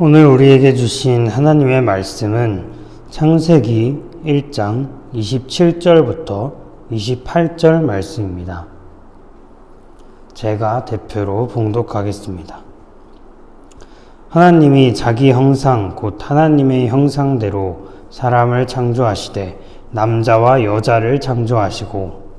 오늘 우리에게 주신 하나님의 말씀은 창세기 1장 27절부터 28절 말씀입니다. 제가 대표로 봉독하겠습니다. 하나님이 자기 형상 곧 하나님의 형상대로 사람을 창조하시되 남자와 여자를 창조하시고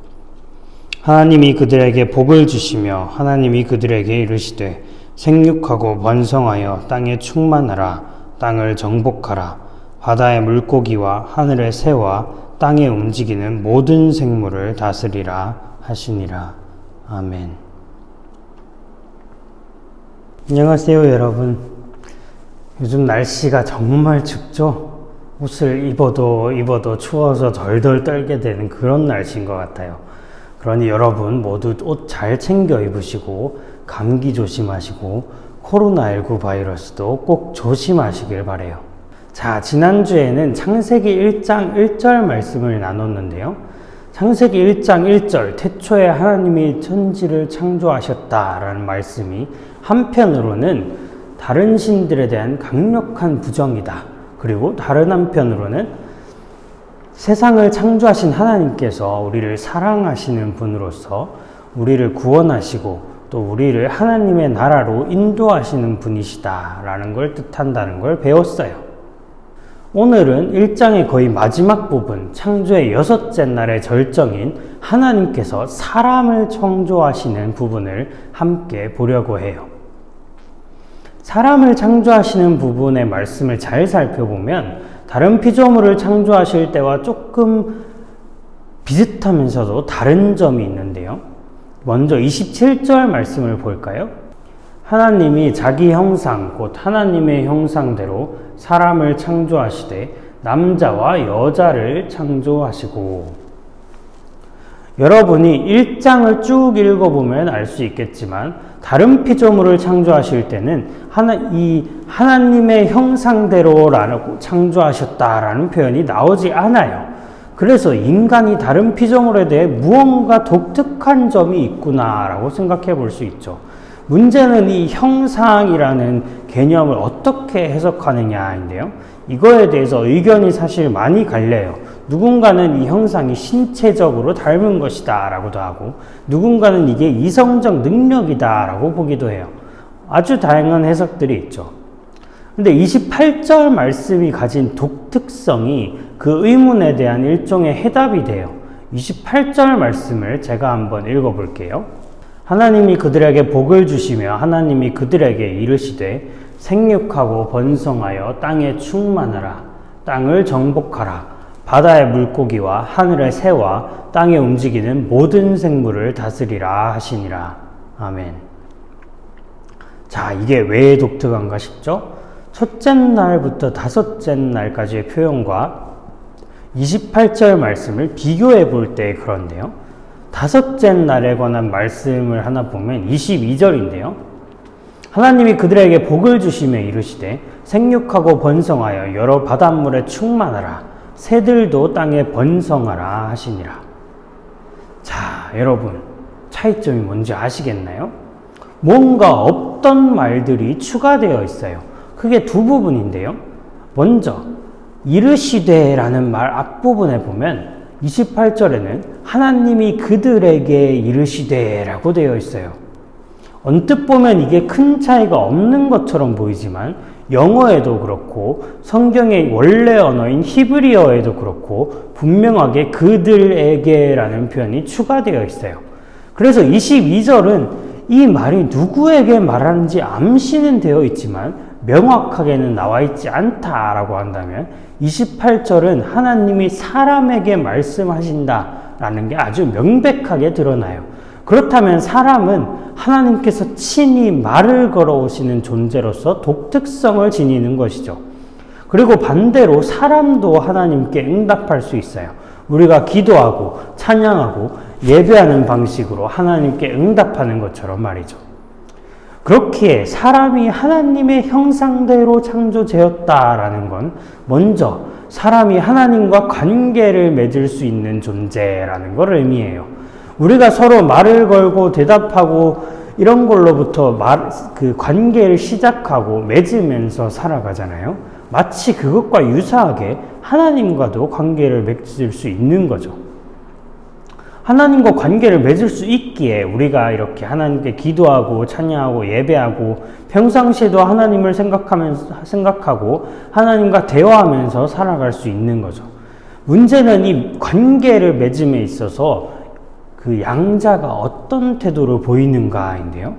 하나님이 그들에게 복을 주시며 하나님이 그들에게 이르시되 생육하고 번성하여 땅에 충만하라. 땅을 정복하라. 바다의 물고기와 하늘의 새와 땅에 움직이는 모든 생물을 다스리라 하시니라. 아멘. 안녕하세요, 여러분. 요즘 날씨가 정말 춥죠? 옷을 입어도 추워서 덜덜 떨게 되는 그런 날씨인 것 같아요. 그러니 여러분 모두 옷 잘 챙겨 입으시고 감기 조심하시고 코로나19 바이러스도 꼭 조심하시길 바래요. 자, 지난주에는 창세기 1장 1절 말씀을 나눴는데요. 창세기 1장 1절 태초에 하나님이 천지를 창조하셨다라는 말씀이 한편으로는 다른 신들에 대한 강력한 부정이다. 그리고 다른 한편으로는 세상을 창조하신 하나님께서 우리를 사랑하시는 분으로서 우리를 구원하시고 또 우리를 하나님의 나라로 인도하시는 분이시다라는 걸 뜻한다는 걸 배웠어요. 오늘은 1장의 거의 마지막 부분, 창조의 6째 날의 절정인 하나님께서 사람을 창조하시는 부분을 함께 보려고 해요. 사람을 창조하시는 부분의 말씀을 잘 살펴보면 다른 피조물을 창조하실 때와 조금 비슷하면서도 다른 점이 있는데요. 먼저 27절 말씀을 볼까요? 하나님이 자기 형상 곧 하나님의 형상대로 사람을 창조하시되 남자와 여자를 창조하시고. 여러분이 1장을 쭉 읽어보면 알 수 있겠지만 다른 피조물을 창조하실 때는 하나님의 형상대로라고 창조하셨다라는 표현이 나오지 않아요. 그래서 인간이 다른 피조물에 대해 무언가 독특한 점이 있구나라고 생각해 볼 수 있죠. 문제는 이 형상이라는 개념을 어떻게 해석하느냐인데요. 이거에 대해서 의견이 사실 많이 갈려요. 누군가는 이 형상이 신체적으로 닮은 것이다 라고도 하고 누군가는 이게 이성적 능력이다 라고 보기도 해요. 아주 다양한 해석들이 있죠. 근데 28절 말씀이 가진 독특성이 그 의문에 대한 일종의 해답이 돼요. 28절 말씀을 제가 한번 읽어볼게요. 하나님이 그들에게 복을 주시며 하나님이 그들에게 이르시되 생육하고 번성하여 땅에 충만하라. 땅을 정복하라. 바다의 물고기와 하늘의 새와 땅에 움직이는 모든 생물을 다스리라 하시니라. 아멘. 자, 이게 왜 독특한가 싶죠? 첫째 날부터 다섯째 날까지의 표현과 28절 말씀을 비교해 볼 때 그런데요. 다섯째 날에 관한 말씀을 하나 보면 22절인데요. 하나님이 그들에게 복을 주시며 이르시되 생육하고 번성하여 여러 바닷물에 충만하라. 새들도 땅에 번성하라 하시니라. 자, 여러분 차이점이 뭔지 아시겠나요? 뭔가 없던 말들이 추가되어 있어요. 크게 두 부분인데요. 먼저 이르시되라는 말 앞부분에 보면 28절에는 하나님이 그들에게 이르시되라고 되어 있어요. 언뜻 보면 이게 큰 차이가 없는 것처럼 보이지만 영어에도 그렇고 성경의 원래 언어인 히브리어에도 그렇고 분명하게 그들에게라는 표현이 추가되어 있어요. 그래서 22절은 이 말이 누구에게 말하는지 암시는 되어 있지만 명확하게는 나와 있지 않다라고 한다면 28절은 하나님이 사람에게 말씀하신다라는 게 아주 명백하게 드러나요. 그렇다면 사람은 하나님께서 친히 말을 걸어오시는 존재로서 독특성을 지니는 것이죠. 그리고 반대로 사람도 하나님께 응답할 수 있어요. 우리가 기도하고 찬양하고 예배하는 방식으로 하나님께 응답하는 것처럼 말이죠. 그렇기에 사람이 하나님의 형상대로 창조되었다라는 건 먼저 사람이 하나님과 관계를 맺을 수 있는 존재라는 걸 의미해요. 우리가 서로 말을 걸고 대답하고 이런 걸로부터 그 관계를 시작하고 맺으면서 살아가잖아요. 마치 그것과 유사하게 하나님과도 관계를 맺을 수 있는 거죠. 하나님과 관계를 맺을 수 있기에 우리가 이렇게 하나님께 기도하고 찬양하고 예배하고 평상시에도 하나님을 생각하고 하나님과 대화하면서 살아갈 수 있는 거죠. 문제는 이 관계를 맺음에 있어서 그 양자가 어떤 태도를 보이는가인데요.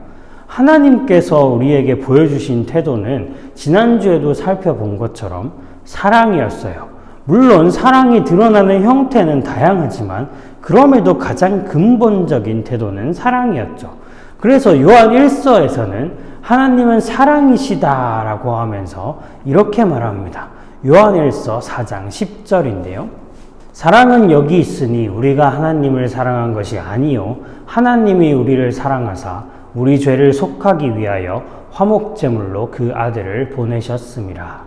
하나님께서 우리에게 보여주신 태도는 지난주에도 살펴본 것처럼 사랑이었어요. 물론 사랑이 드러나는 형태는 다양하지만 그럼에도 가장 근본적인 태도는 사랑이었죠. 그래서 요한 1서에서는 하나님은 사랑이시다라고 하면서 이렇게 말합니다. 요한 1서 4장 10절인데요. 사랑은 여기 있으니 우리가 하나님을 사랑한 것이 아니요 하나님이 우리를 사랑하사 우리 죄를 속하기 위하여 화목제물로 그 아들을 보내셨습니다.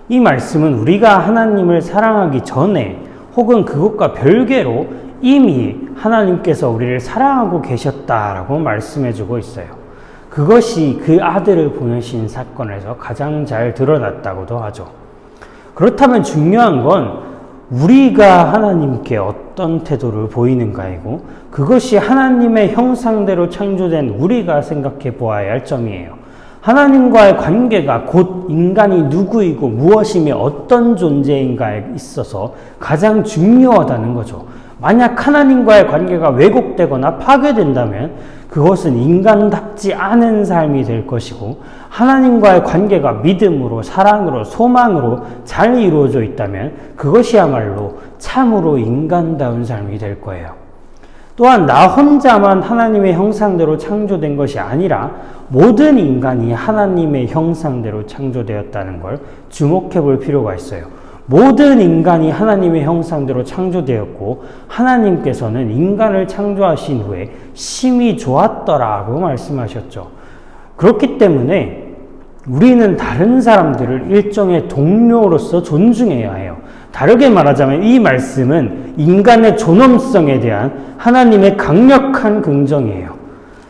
이 말씀은 우리가 하나님을 사랑하기 전에 혹은 그것과 별개로 이미 하나님께서 우리를 사랑하고 계셨다라고 말씀해주고 있어요. 그것이 그 아들을 보내신 사건에서 가장 잘 드러났다고도 하죠. 그렇다면 중요한 건 우리가 하나님께 어떤 태도를 보이는가이고 그것이 하나님의 형상대로 창조된 우리가 생각해 보아야 할 점이에요. 하나님과의 관계가 곧 인간이 누구이고 무엇이며 어떤 존재인가에 있어서 가장 중요하다는 거죠. 만약 하나님과의 관계가 왜곡되거나 파괴된다면 그것은 인간답지 않은 삶이 될 것이고 하나님과의 관계가 믿음으로 사랑으로 소망으로 잘 이루어져 있다면 그것이야말로 참으로 인간다운 삶이 될 거예요. 또한 나 혼자만 하나님의 형상대로 창조된 것이 아니라 모든 인간이 하나님의 형상대로 창조되었다는 걸 주목해 볼 필요가 있어요. 모든 인간이 하나님의 형상대로 창조되었고 하나님께서는 인간을 창조하신 후에 심히 좋았더라고 말씀하셨죠. 그렇기 때문에 우리는 다른 사람들을 일종의 동료로서 존중해야 해요. 다르게 말하자면 이 말씀은 인간의 존엄성에 대한 하나님의 강력한 긍정이에요.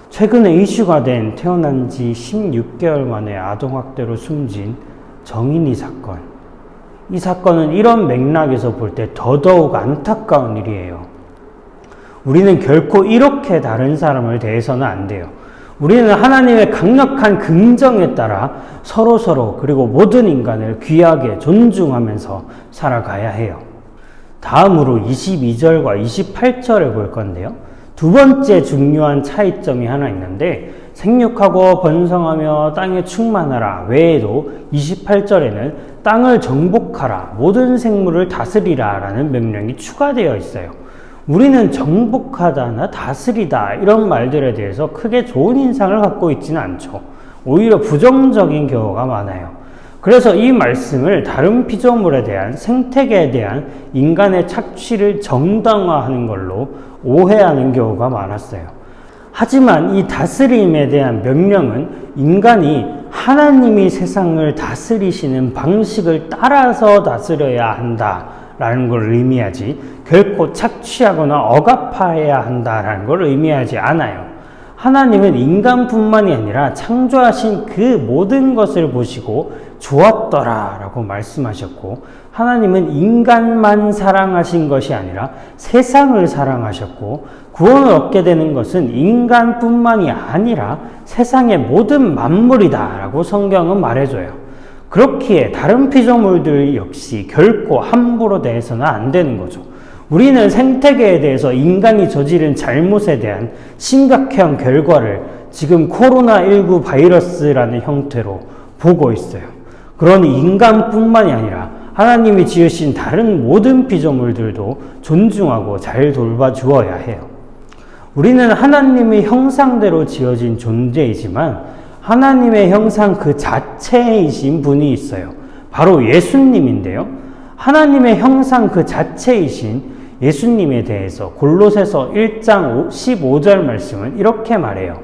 최근에 이슈가 된 태어난 지 16개월 만에 아동학대로 숨진 정인이 사건. 이 사건은 이런 맥락에서 볼 때 더더욱 안타까운 일이에요. 우리는 결코 이렇게 다른 사람을 대해서는 안 돼요. 우리는 하나님의 강력한 긍정에 따라 서로 그리고 모든 인간을 귀하게 존중하면서 살아가야 해요. 다음으로 22절과 28절을 볼 건데요. 두 번째 중요한 차이점이 하나 있는데 생육하고 번성하며 땅에 충만하라 외에도 28절에는 땅을 정복하라 모든 생물을 다스리라 라는 명령이 추가되어 있어요. 우리는 정복하다나 다스리다 이런 말들에 대해서 크게 좋은 인상을 갖고 있지는 않죠. 오히려 부정적인 경우가 많아요. 그래서 이 말씀을 다른 피조물에 대한 생태계에 대한 인간의 착취를 정당화하는 걸로 오해하는 경우가 많았어요. 하지만 이 다스림에 대한 명령은 인간이 하나님이 세상을 다스리시는 방식을 따라서 다스려야 한다라는 걸 의미하지 결코 착취하거나 억압해야 한다라는 걸 의미하지 않아요. 하나님은 인간뿐만이 아니라 창조하신 그 모든 것을 보시고 좋았더라 라고 말씀하셨고 하나님은 인간만 사랑하신 것이 아니라 세상을 사랑하셨고 구원을 얻게 되는 것은 인간뿐만이 아니라 세상의 모든 만물이다 라고 성경은 말해줘요. 그렇기에 다른 피조물들 역시 결코 함부로 대해서는 안 되는 거죠. 우리는 생태계에 대해서 인간이 저지른 잘못에 대한 심각한 결과를 지금 코로나19 바이러스라는 형태로 보고 있어요. 그러니 인간뿐만이 아니라 하나님이 지으신 다른 모든 피조물들도 존중하고 잘 돌봐주어야 해요. 우리는 하나님의 형상대로 지어진 존재이지만 하나님의 형상 그 자체이신 분이 있어요. 바로 예수님인데요. 하나님의 형상 그 자체이신 예수님에 대해서 골로새서 1장 15절 말씀은 이렇게 말해요.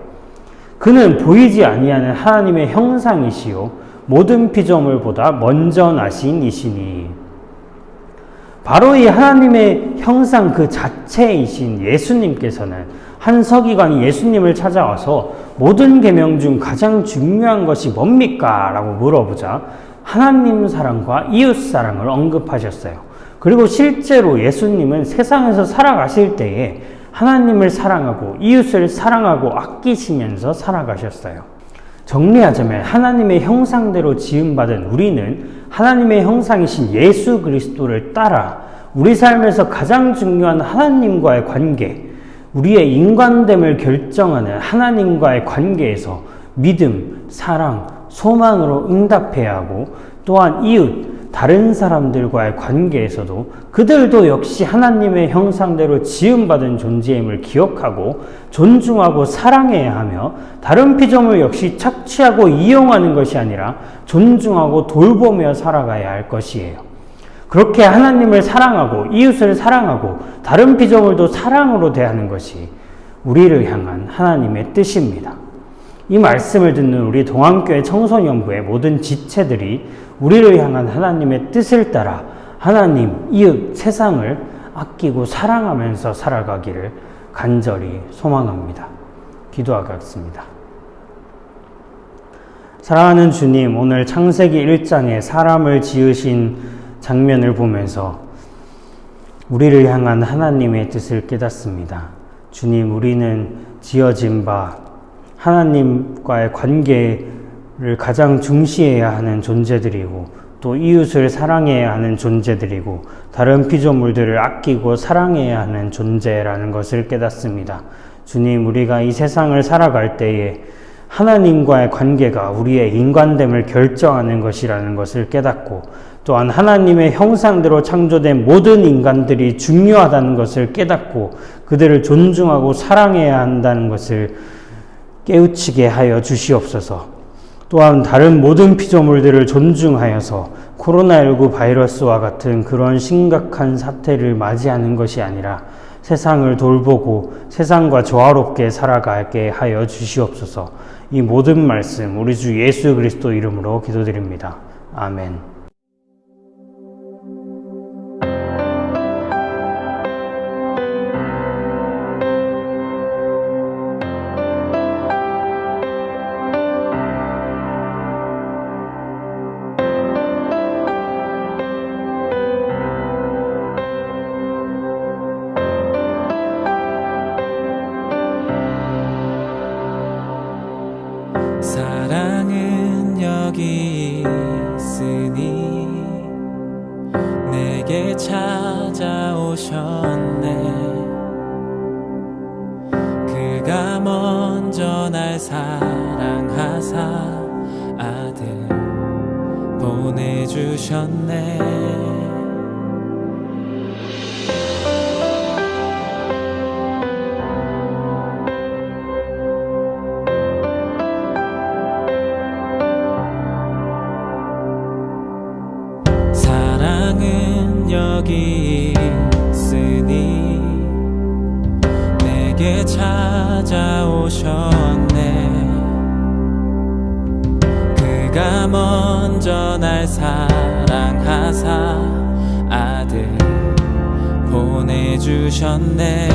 그는 보이지 아니하는 하나님의 형상이시요 모든 피조물보다 먼저 나신 이시니. 바로 이 하나님의 형상 그 자체이신 예수님께서는 한 서기관이 예수님을 찾아와서 모든 계명 중 가장 중요한 것이 뭡니까? 라고 물어보자 하나님 사랑과 이웃 사랑을 언급하셨어요. 그리고 실제로 예수님은 세상에서 살아가실 때에 하나님을 사랑하고 이웃을 사랑하고 아끼시면서 살아가셨어요. 정리하자면 하나님의 형상대로 지음받은 우리는 하나님의 형상이신 예수 그리스도를 따라 우리 삶에서 가장 중요한 하나님과의 관계, 우리의 인간됨을 결정하는 하나님과의 관계에서 믿음, 사랑, 소망으로 응답해야 하고, 또한 이웃, 다른 사람들과의 관계에서도 그들도 역시 하나님의 형상대로 지음받은 존재임을 기억하고 존중하고 사랑해야 하며, 다른 피조물 역시 착취하고 이용하는 것이 아니라 존중하고 돌보며 살아가야 할 것이에요. 그렇게 하나님을 사랑하고 이웃을 사랑하고 다른 피조물도 사랑으로 대하는 것이 우리를 향한 하나님의 뜻입니다. 이 말씀을 듣는 우리 동안교회 청소년부의 모든 지체들이 우리를 향한 하나님의 뜻을 따라 하나님, 이웃, 세상을 아끼고 사랑하면서 살아가기를 간절히 소망합니다. 기도하겠습니다. 사랑하는 주님, 오늘 창세기 1장에 사람을 지으신 장면을 보면서 우리를 향한 하나님의 뜻을 깨닫습니다. 주님, 우리는 지어진 바 하나님과의 관계를 가장 중시해야 하는 존재들이고, 또 이웃을 사랑해야 하는 존재들이고, 다른 피조물들을 아끼고 사랑해야 하는 존재라는 것을 깨닫습니다. 주님, 우리가 이 세상을 살아갈 때에 하나님과의 관계가 우리의 인간됨을 결정하는 것이라는 것을 깨닫고, 또한 하나님의 형상대로 창조된 모든 인간들이 중요하다는 것을 깨닫고 그들을 존중하고 사랑해야 한다는 것을 깨우치게 하여 주시옵소서. 또한 다른 모든 피조물들을 존중하여서 코로나19 바이러스와 같은 그런 심각한 사태를 맞이하는 것이 아니라 세상을 돌보고 세상과 조화롭게 살아가게 하여 주시옵소서. 이 모든 말씀 우리 주 예수 그리스도 이름으로 기도드립니다. 아멘. 사랑은 여기 있으니 내게 찾아오셨네. 그가 먼저 날 사랑하사 아들 보내주셨네. 여기 있으니 내게 찾아오셨네. 그가 먼저 날 사랑하사 아들 보내주셨네.